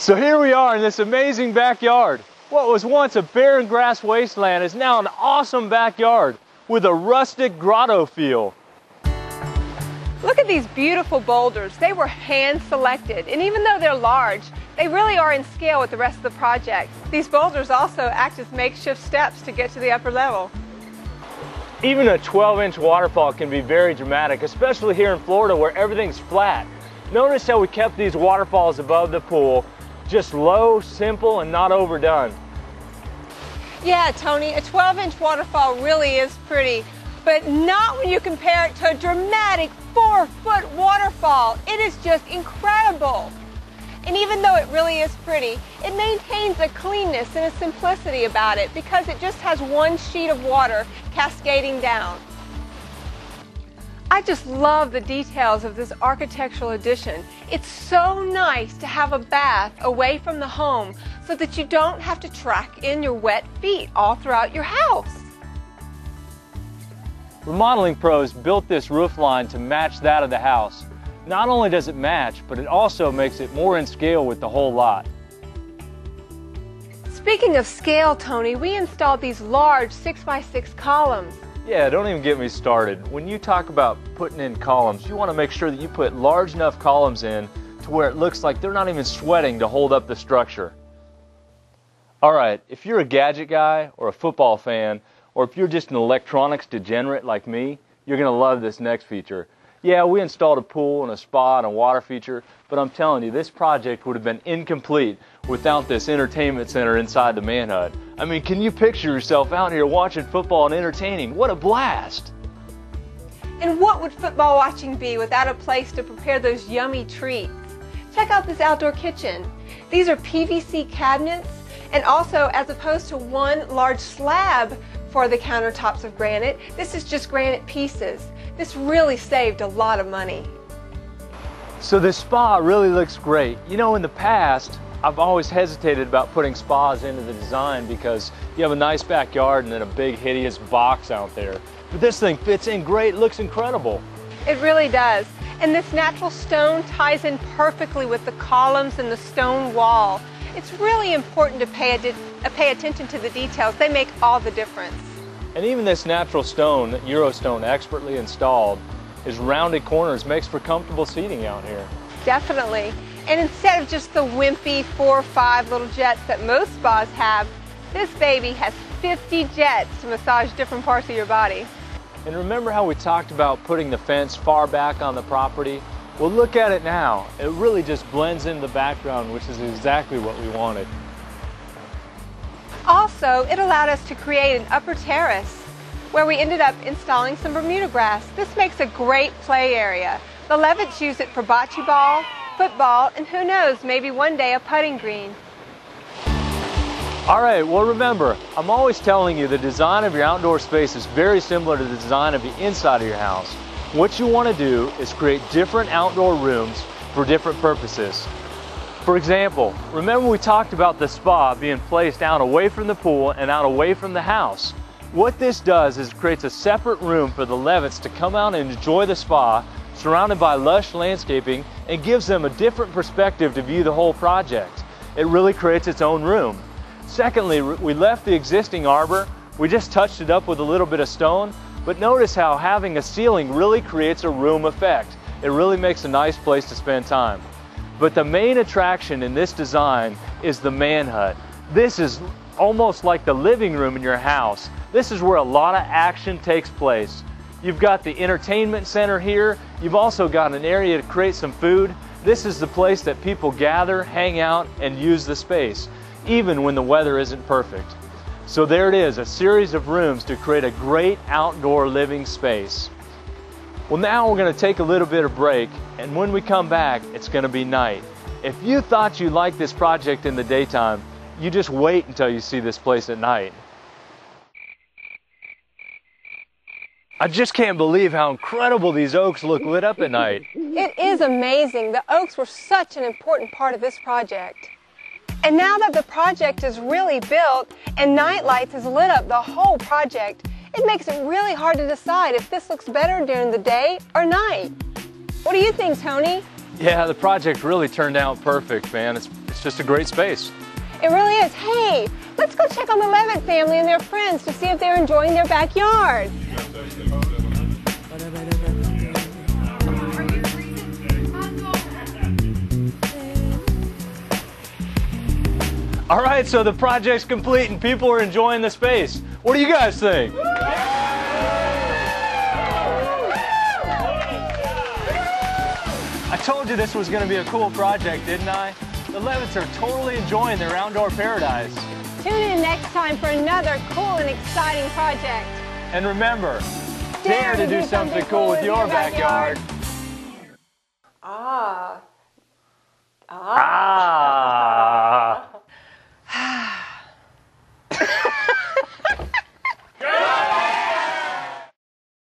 So here we are in this amazing backyard. What was once a barren grass wasteland is now an awesome backyard with a rustic grotto feel. Look at these beautiful boulders. They were hand selected, and even though they're large, they really are in scale with the rest of the project. These boulders also act as makeshift steps to get to the upper level. Even a 12-inch waterfall can be very dramatic, especially here in Florida where everything's flat. Notice how we kept these waterfalls above the pool, just low, simple, and not overdone. Yeah, Tony, a 12-inch waterfall really is pretty, but not when you compare it to a dramatic 4-foot waterfall. It is just incredible. And even though it really is pretty, it maintains a cleanness and a simplicity about it because it just has one sheet of water cascading down. I just love the details of this architectural addition. It's so nice to have a bath away from the home so that you don't have to track in your wet feet all throughout your house. Remodeling pros built this roof line to match that of the house. Not only does it match, but it also makes it more in scale with the whole lot. Speaking of scale, Tony, we installed these large 6x6 columns. Yeah, don't even get me started. When you talk about putting in columns, you want to make sure that you put large enough columns in to where it looks like they're not even sweating to hold up the structure. Alright, if you're a gadget guy or a football fan, or if you're just an electronics degenerate like me, you're going to love this next feature. Yeah, we installed a pool and a spa and a water feature, but I'm telling you, this project would have been incomplete without this entertainment center inside the manhut. I mean, can you picture yourself out here watching football and entertaining? What a blast! And what would football watching be without a place to prepare those yummy treats? Check out this outdoor kitchen. These are PVC cabinets, and also as opposed to one large slab for the countertops of granite, this is just granite pieces. This really saved a lot of money. So this spa really looks great. You know, in the past, I've always hesitated about putting spas into the design because you have a nice backyard and then a big hideous box out there. But this thing fits in great, looks incredible. It really does. And this natural stone ties in perfectly with the columns and the stone wall. It's really important to pay attention to the details. They make all the difference. And even this natural stone, Eurostone expertly installed, is rounded corners, makes for comfortable seating out here. Definitely. And instead of just the wimpy 4 or 5 little jets that most spas have, this baby has 50 jets to massage different parts of your body. And remember how we talked about putting the fence far back on the property? Well, look at it now. It really just blends into the background, which is exactly what we wanted. Also, it allowed us to create an upper terrace where we ended up installing some Bermuda grass. This makes a great play area. The Levitts use it for bocce ball, football, and who knows, maybe one day a putting green. Alright, well remember, I'm always telling you the design of your outdoor space is very similar to the design of the inside of your house. What you want to do is create different outdoor rooms for different purposes. For example, remember we talked about the spa being placed out away from the pool and out away from the house. What this does is creates a separate room for the Levitts to come out and enjoy the spa, surrounded by lush landscaping, and gives them a different perspective to view the whole project. It really creates its own room. Secondly, we left the existing arbor. We just touched it up with a little bit of stone, but notice how having a ceiling really creates a room effect. It really makes a nice place to spend time. But the main attraction in this design is the manhut. This is almost like the living room in your house. This is where a lot of action takes place. You've got the entertainment center here. You've also got an area to create some food. This is the place that people gather, hang out, and use the space, even when the weather isn't perfect. So there it is, a series of rooms to create a great outdoor living space. Well, now we're going to take a little bit of break, and when we come back, it's going to be night. If you thought you liked this project in the daytime, you just wait until you see this place at night. I just can't believe how incredible these oaks look lit up at night. It is amazing. The oaks were such an important part of this project. And now that the project is really built and night lights has lit up the whole project, it makes it really hard to decide if this looks better during the day or night. What do you think, Tony? Yeah, the project really turned out perfect, man. It's It's just a great space. It really is. Hey, let's go check on the Levitt family and their friends to see if they're enjoying their backyard. All right, so the project's complete and people are enjoying the space. What do you guys think? I told you this was going to be a cool project, didn't I? The Levitts are totally enjoying their outdoor paradise. Tune in next time for another cool and exciting project. And remember, dare to do something cool with your backyard. Ah. Ah.